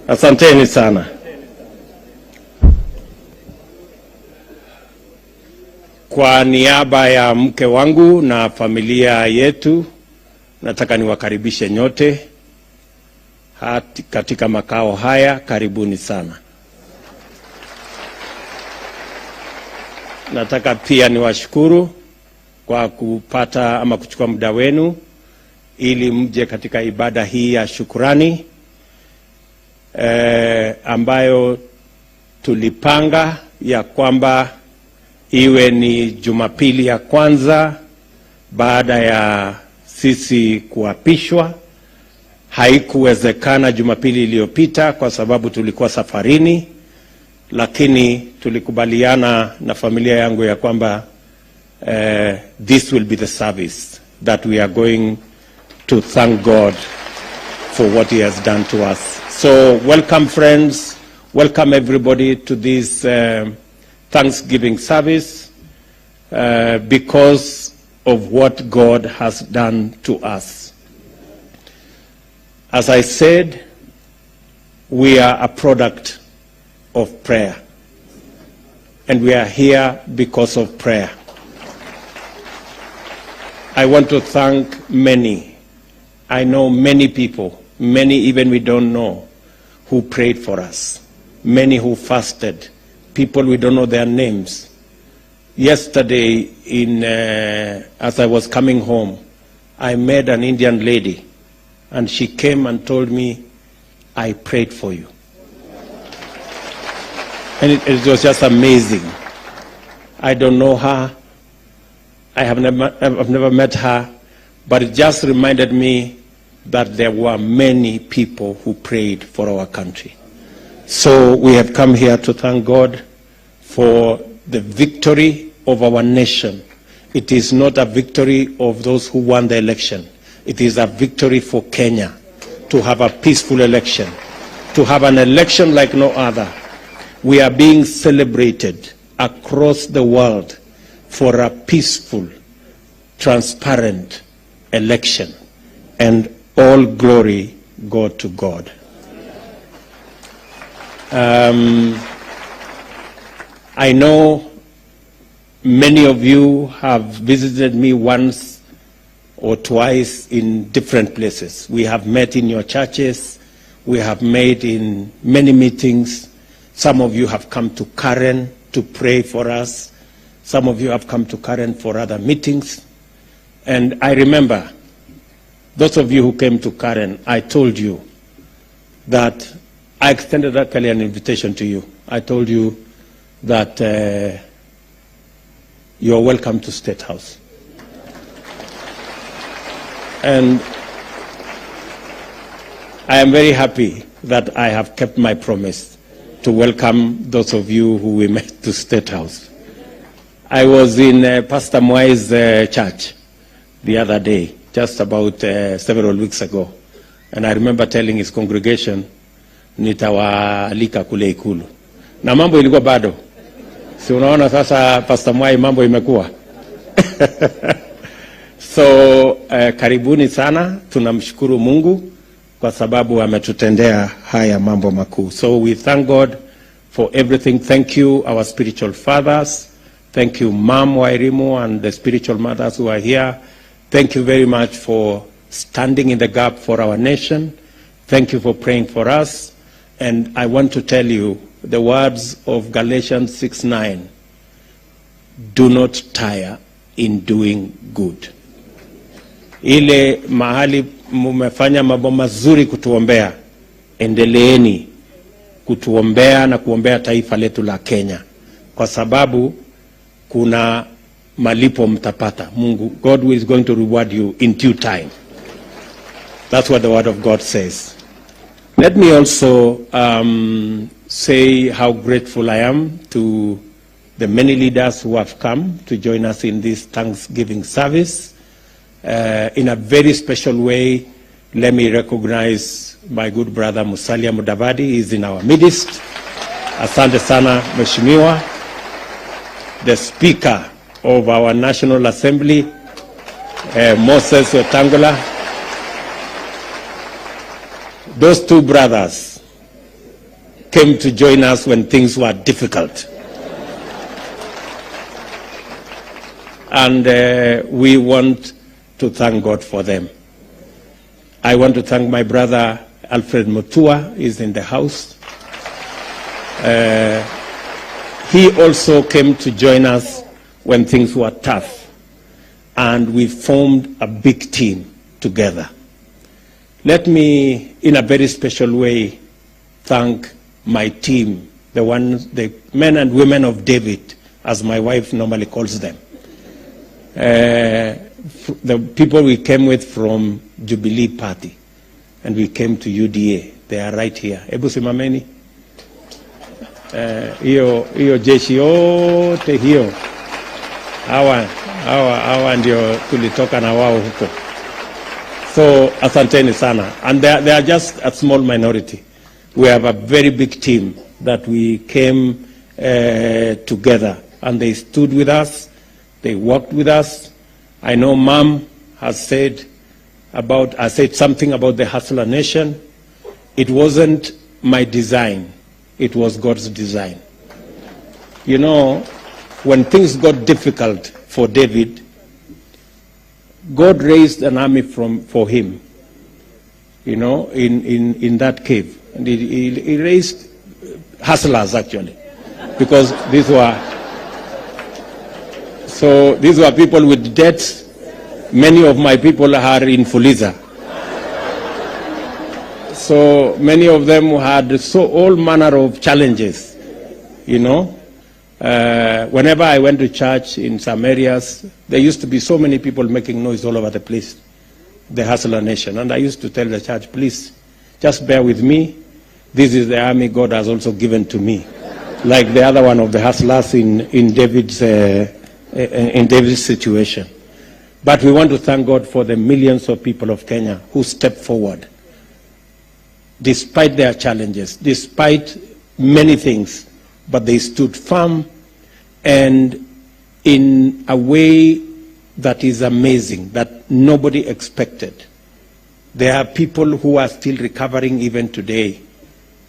Asanteni sana. Kwa niaba ya mke wangu na familia yetu, nataka niwakaribishe nyote katika makao haya. Karibuni sana. Nataka pia niwashukuru kwa kupata ama kuchukua muda wenu ili mje katika ibada hii ya shukrani ambayo tulipanga ya kwamba iwe ni Jumapili ya kwanza baada ya sisi kuapishwa. Haikuwezekana Jumapili iliyopita kwa sababu tulikuwa safarini, lakini tulikubaliana na familia yangu ya kwamba this will be the service that we are going to thank God for what he has done to us. So welcome friends, welcome everybody to this Thanksgiving service because of what God has done to us. As I said, we are a product of prayer, and we are here because of prayer. I want to thank many. I know many people, many even we don't know, who prayed for us, many who fasted, people we don't know their names. Yesterday, as I was coming home, I met an Indian lady, and she came and told me, I prayed for you. And it was just amazing. I don't know her. I've never met her, but it just reminded me that there were many people who prayed for our country. So we have come here to thank God for the victory of our nation. It is not a victory of those who won the election. It is a victory for Kenya to have a peaceful election, to have an election like no other. We are being celebrated across the world for a peaceful, transparent election, and all glory go to God. I know many of you have visited me once or twice in different places. We have met in your churches. We have met in many meetings. Some of you have come to Karen to pray for us. Some of you have come to Karen for other meetings. And I remember, those of you who came to Karen, I told you that I extended actually an invitation to you. I told you that you're welcome to State House. And I am very happy that I have kept my promise to welcome those of you who we met to State House. I was in Pastor Mwai's church the other day, just about several weeks ago. And I remember telling his congregation, nitawaalika kule Ikulu. Na mambo ilikuwa bado. Si unaona sasa Pastor Mwai mambo imekuwa. So karibuni sana, tunamshukuru Mungu kwa sababu ametutendea haya mambo makuu. So we thank God for everything. Thank you our spiritual fathers. Thank you Mom Wairimu and the spiritual mothers who are here. Thank you very much for standing in the gap for our nation. Thank you for praying for us. And I want to tell you the words of Galatians 6:9. Do not tire in doing good. Ile mahali mumefanya mambo mazuri kutuombea, endeleeni kutuombea na kuombea taifa letu la Kenya, kwa sababu kuna malipo mtapata. Mungu, God is going to reward you in due time. That's what the word of God says. Let me also say how grateful I am to the many leaders who have come to join us in this Thanksgiving service. In a very special way, let me recognize my good brother Musalia Mudavadi. He is in our midst. Asante sana Mheshimiwa. The Speaker of our National Assembly, Moses Wetangula. Those two brothers, came to join us when things were difficult. And we want to thank God for them. I want to thank my brother Alfred Mutua, is in the house. He also came to join us when things were tough, and we formed a big team together. Let me, in a very special way, thank my team, the men and women of David, as my wife normally calls them. The people we came with from Jubilee Party, and we came to UDA. They are right here. Ebu simameni. Hiyo jeshi yote hiyo. Hawa ndio tulitoka na wao huko. So asanteni sana. And they are just a small minority. We have a very big team that we came together, and they stood with us. They worked with us. I know Mom has said something about the Hustler Nation. It wasn't my design. It was God's design. You know, when things got difficult for David, God raised an army for him, you know, in that cave. And he raised hustlers, actually, because these were people with debts. Many of my people are in Fuliza. So many of them had all manner of challenges, you know. Whenever I went to church in some areas, there used to be so many people making noise all over the place, the Hustler Nation. And I used to tell the church, please, just bear with me. This is the army God has also given to me. Like the other one of the hustlers in David's situation. But we want to thank God for the millions of people of Kenya who stepped forward, despite their challenges, despite many things, but they stood firm and in a way that is amazing, that nobody expected. There are people who are still recovering even today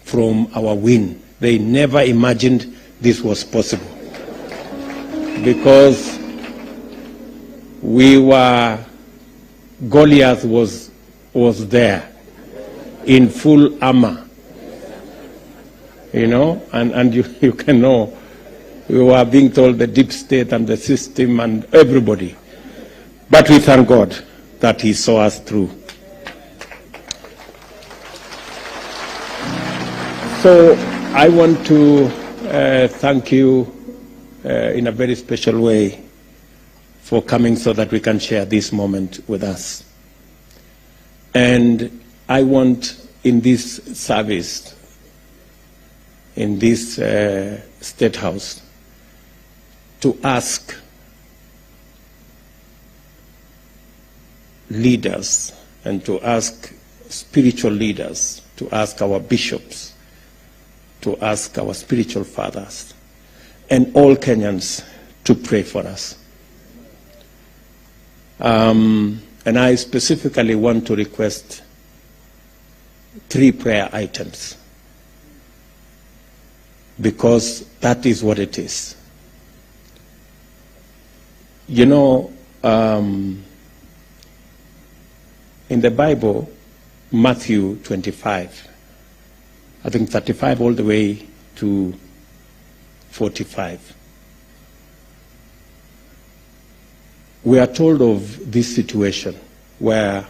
from our win. They never imagined this was possible, because Goliath was there in full armor, you know, and you can know, we were being told the deep state and the system and everybody. But we thank God that He saw us through. So I want to thank you in a very special way for coming so that we can share this moment with us. And I want in this service, in this State House, to ask leaders and to ask spiritual leaders, to ask our bishops, to ask our spiritual fathers, and all Kenyans to pray for us. And I specifically want to request 3 prayer items, because that is what it is. You know, in the Bible, Matthew 25, I think 35 all the way to 45, we are told of this situation where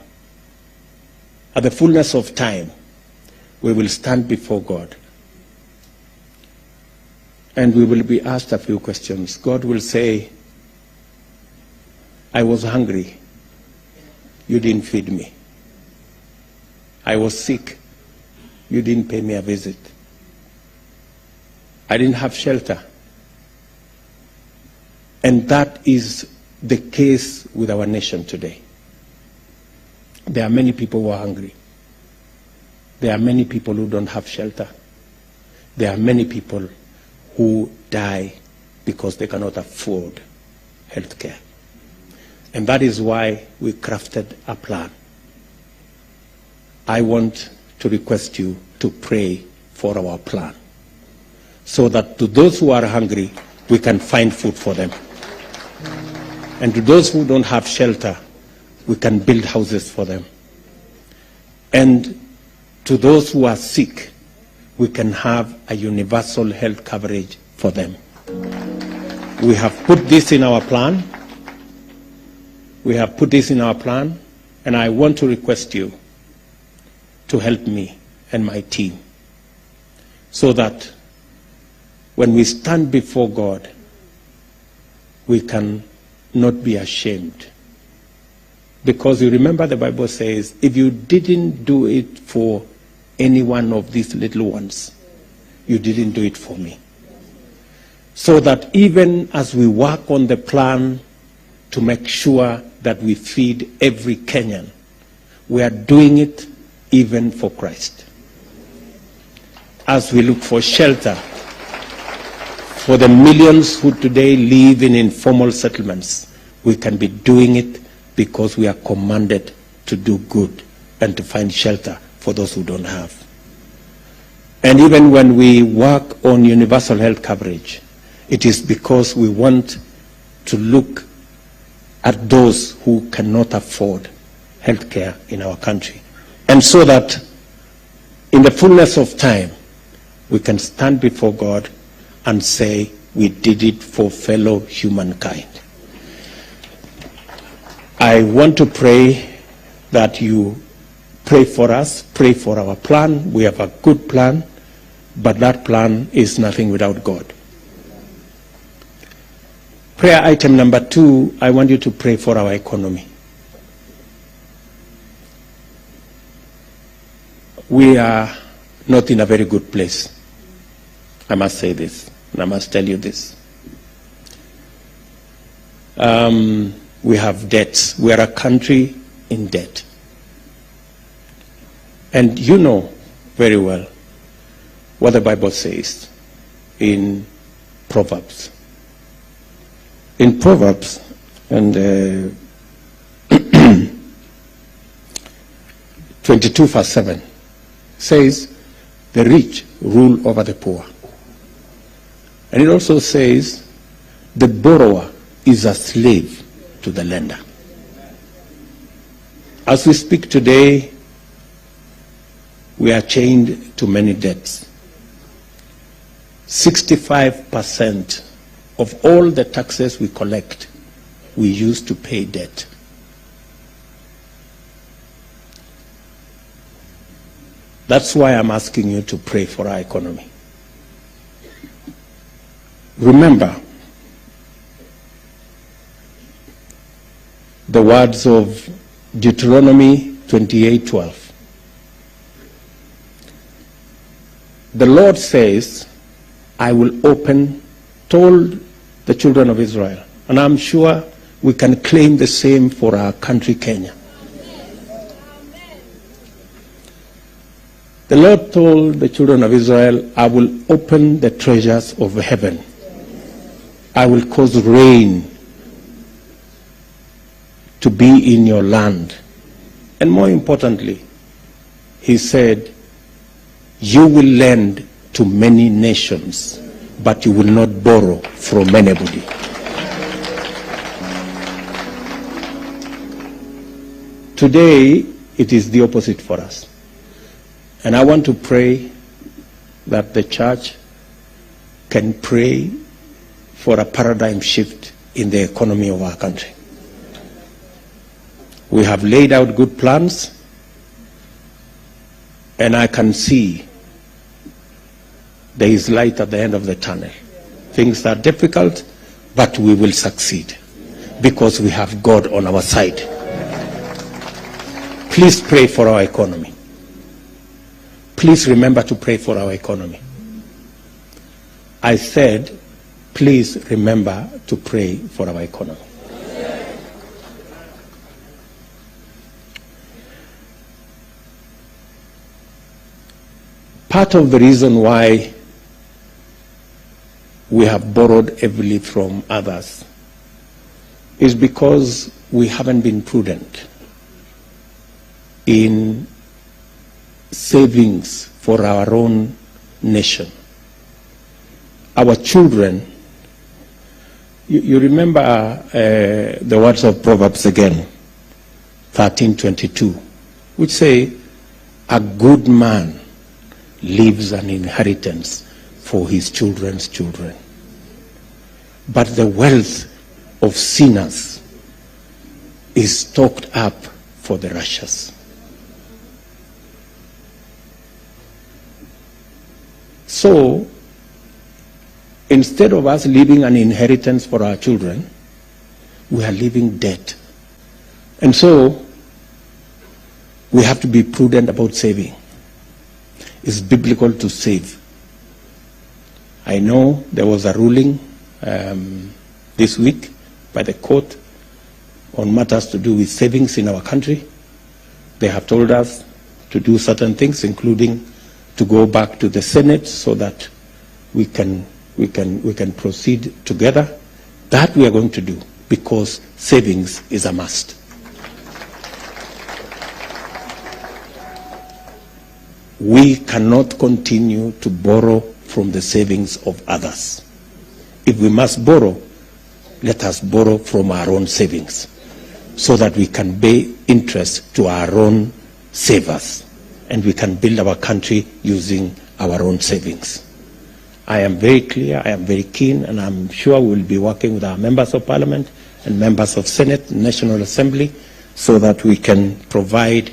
at the fullness of time, we will stand before God and we will be asked a few questions. God will say, I was hungry, you didn't feed me. I was sick, you didn't pay me a visit. I didn't have shelter. And that is the case with our nation today. There are many people who are hungry. There are many people who don't have shelter. There are many people who die because they cannot afford health care. And that is why we crafted a plan. I want to request you to pray for our plan. so that to those who are hungry, we can find food for them. And to those who don't have shelter, we can build houses for them. And to those who are sick, we can have a universal health coverage for them. We have put this in our plan. We have put this in our plan, and I want to request you to help me and my team so that when we stand before God, we can not be ashamed. Because you remember the Bible says, if you didn't do it for any one of these little ones, you didn't do it for me. So that even as we work on the plan to make sure that we feed every Kenyan, we are doing it even for Christ. As we look for shelter for the millions who today live in informal settlements, we can be doing it because we are commanded to do good and to find shelter for those who don't have. And even when we work on universal health coverage, it is because we want to look at those who cannot afford health care in our country. And so that in the fullness of time, we can stand before God and say, we did it for fellow humankind. I want to pray that you pray for us, pray for our plan. We have a good plan, but that plan is nothing without God. Prayer item number 2, I want you to pray for our economy. We are not in a very good place. I must say this, and I must tell you this. We have debts. We are a country in debt. And you know very well what the Bible says in Proverbs. In Proverbs, and 22 verse 7 says, the rich rule over the poor. And it also says, the borrower is a slave to the lender. As we speak today, we are chained to many debts. 65% of all the taxes we collect, we use to pay debt. That's why I'm asking you to pray for our economy. Remember the words of Deuteronomy 28:12. The Lord says, I will open, told the children of Israel, and I'm sure we can claim the same for our country, Kenya. The Lord told the children of Israel, I will open the treasures of heaven. I will cause rain to be in your land. And more importantly, he said, you will lend to many nations, but you will not borrow from anybody. Today, it is the opposite for us. And I want to pray that the church can pray for a paradigm shift in the economy of our country. We have laid out good plans, and I can see there is light at the end of the tunnel. Things are difficult, but we will succeed because we have God on our side. Please pray for our economy. Please remember to pray for our economy. I said, please remember to pray for our economy. Part of the reason why we have borrowed heavily from others is because we haven't been prudent in savings for our own nation. our children, you remember the words of Proverbs again, 13:22, which say, a good man leaves an inheritance for his children's children. But the wealth of sinners is stocked up for the righteous. So, instead of us leaving an inheritance for our children, we are leaving debt. And so, we have to be prudent about saving. It's biblical to save. I know there was a ruling this week by the court on matters to do with savings in our country. They have told us to do certain things, including to go back to the Senate so that we can proceed together. That we are going to do because savings is a must. We cannot continue to borrow from the savings of others. If we must borrow, let us borrow from our own savings so that we can pay interest to our own savers and we can build our country using our own savings. I am very clear, I am very keen, and I'm sure we will be working with our members of parliament and members of Senate and National Assembly so that we can provide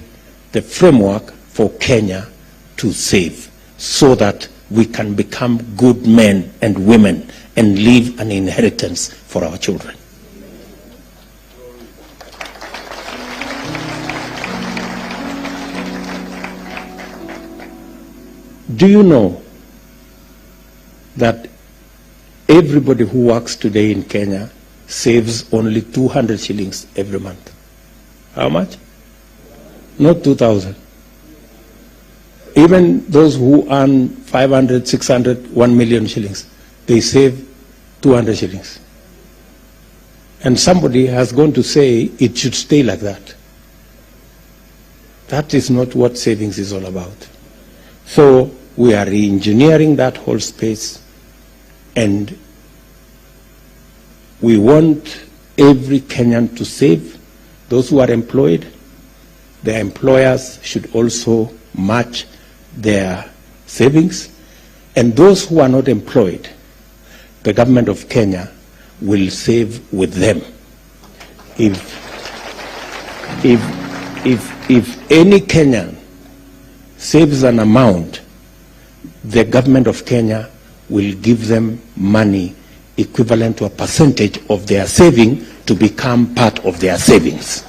the framework for Kenya to save so that we can become good men and women and leave an inheritance for our children. Do you know that everybody who works today in Kenya saves only 200 shillings every month? How much? Not 2,000. Even those who earn 500, 600, 1 million shillings, they save 200 shillings. And somebody has gone to say it should stay like that. That is not what savings is all about. So we are re-engineering that whole space, and we want every Kenyan to save. Those who are employed, their employers should also match their savings, and those who are not employed, the government of Kenya will save with them. If any Kenyan saves an amount, the government of Kenya will give them money equivalent to a percentage of their saving to become part of their savings.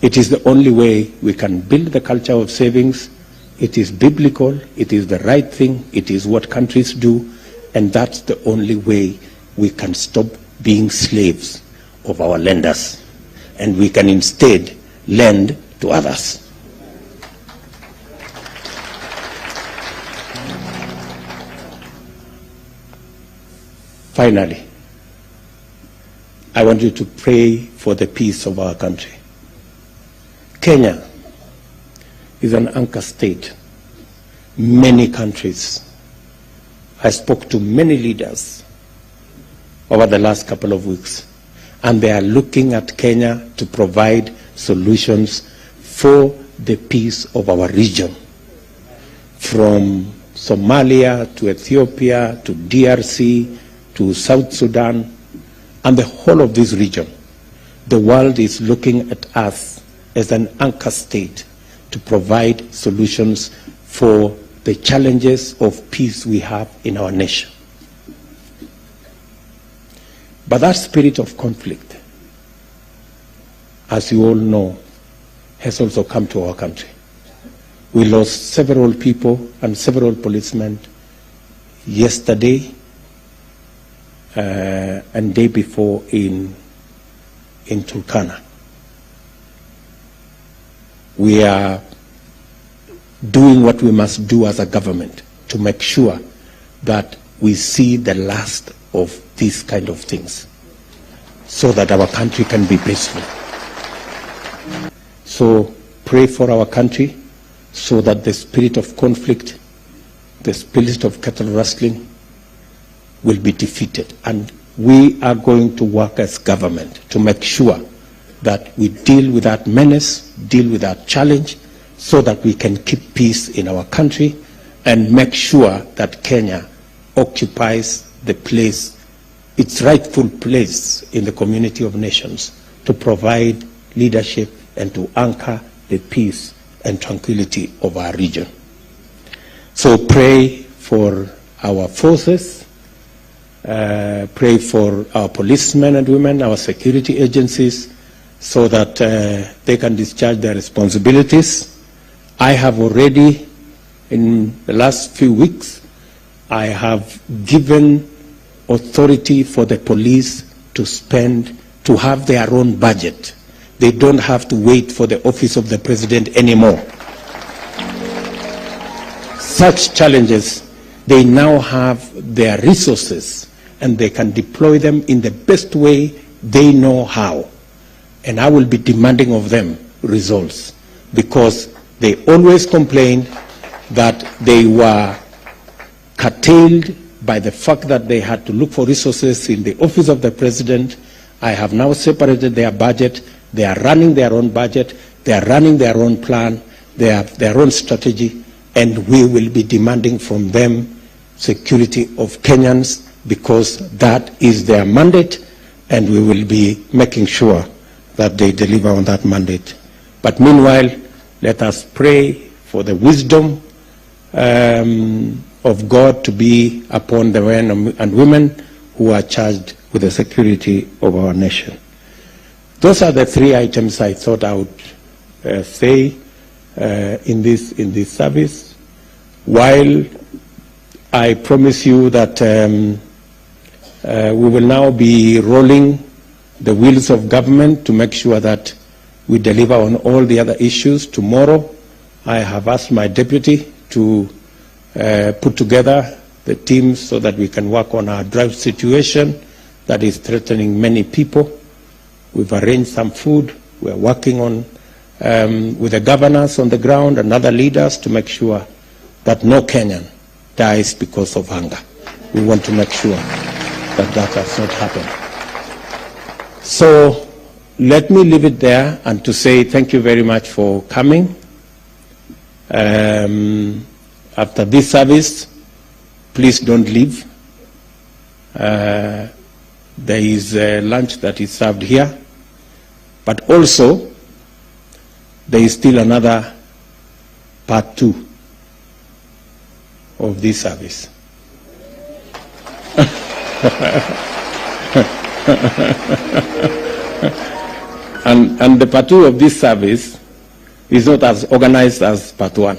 It is the only way we can build the culture of savings. It is biblical, it is the right thing, it is what countries do, and that's the only way we can stop being slaves of our lenders, and we can instead lend to others. Finally, I want you to pray for the peace of our country. Kenya is an anchor state. Many countries, I spoke to many leaders over the last couple of weeks, and they are looking at Kenya to provide solutions for the peace of our region. From Somalia to Ethiopia to DRC to South Sudan and the whole of this region, the world is looking at us as an anchor state to provide solutions for the challenges of peace we have in our nation. But that spirit of conflict, as you all know, has also come to our country. We lost several people and several policemen yesterday and day before in Turkana. We are doing what we must do as a government to make sure that we see the last of these kind of things so that our country can be peaceful. So pray for our country, so that the spirit of conflict, the spirit of cattle rustling will be defeated. And we are going to work as government to make sure that we deal with that menace, deal with that challenge, so that we can keep peace in our country and make sure that Kenya occupies the place, its rightful place in the community of nations, to provide leadership and to anchor the peace and tranquility of our region. So pray for our forces, pray for our policemen and women, our security agencies, so that they can discharge their responsibilities. I have already, in the last few weeks, I have given authority for the police to have their own budget. They don't have to wait for the office of the president anymore. Such challenges, they now have their resources and they can deploy them in the best way they know how. And I will be demanding of them results, because they always complained that they were curtailed by the fact that they had to look for resources in the office of the president. I have now separated their budget. They are running their own budget. They are running their own plan. They have their own strategy. And we will be demanding from them security of Kenyans, because that is their mandate, and we will be making sure that they deliver on that mandate. But meanwhile, let us pray for the wisdom of God to be upon the men and women who are charged with the security of our nation. Those are the three items I thought I would say in this service. While I promise you that we will now be rolling the wheels of government to make sure that we deliver on all the other issues. Tomorrow, I have asked my deputy to put together the teams so that we can work on our drought situation that is threatening many people. We've arranged some food. We're working on with the governors on the ground and other leaders to make sure that no Kenyan dies because of hunger. We want to make sure that that does not happen. So let me leave it there and to say thank you very much for coming. After this service, please don't leave. There is a lunch that is served here, but also there is still another part 2 of this service. And the part 2 of this service is not as organized as part 1.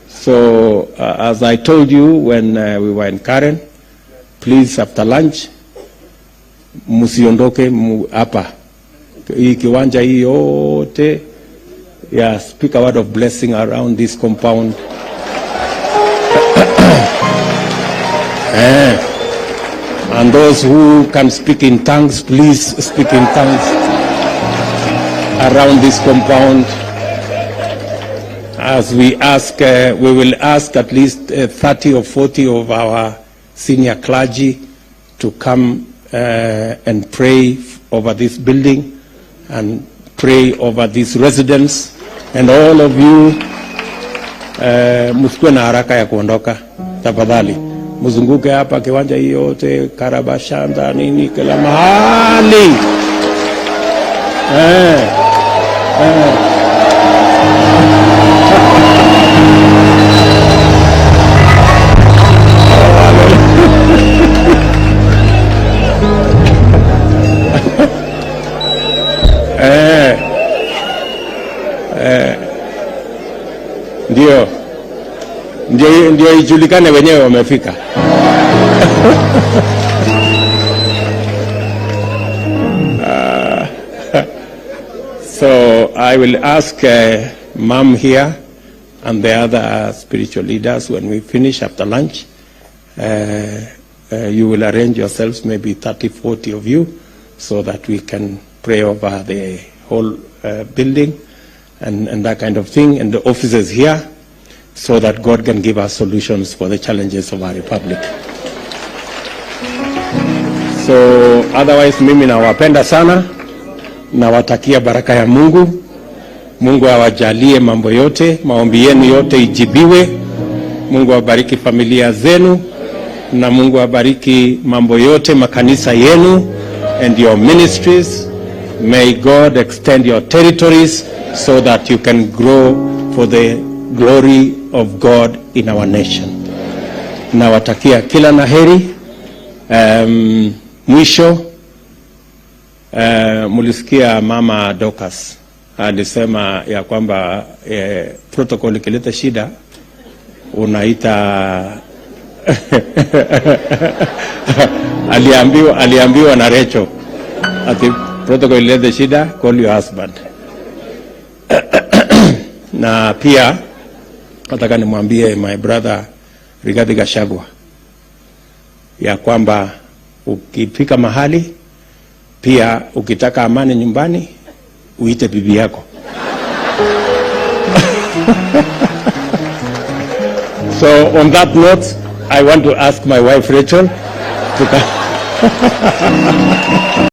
So as I told you when we were in Karen, please after lunch musiondoke hapa hii kiwanja hii yote, yeah, speak a word of blessing around this compound. And those who can speak in tongues, please speak in tongues around this compound. As we ask, we will ask at least 30 or 40 of our senior clergy to come and pray over this building and pray over these residents. And all of you, msikuwe na haraka ya kuondoka, tafadhali. Muzunguke hapa kiwanja hii yote, Karabashanda, nini, kila mahali. Ndio ijulikane wenyewe wamefika. So I will ask Mom here and the other spiritual leaders, when we finish after lunch, you will arrange yourselves, maybe 30, 40 of you, so that we can pray over the whole building and that kind of thing, and the officers here, so that God can give us solutions for the challenges of our republic. So otherwise, mimi nawapenda sana, nawatakia baraka ya Mungu. Mungu awajalie mambo yote, maombi yenu yote ijibiwe. Mungu awabariki familia zenu, na Mungu awabariki mambo yote, makanisa yenu and your ministries. May God extend your territories so that you can grow for the glory of God in our nation. Nawatakia kila laheri. Mwisho, mulisikia Mama Dorcas alisema ya kwamba protocol ikileta shida unaita aliambiwa na Recho ati protocol ileta shida, call your husband. Na pia nataka nimwambie my brother Rigathi Gachagua ya kwamba ukifika mahali pia ukitaka amani nyumbani uite bibi yako. So on that note, I want to ask my wife Rachel to come.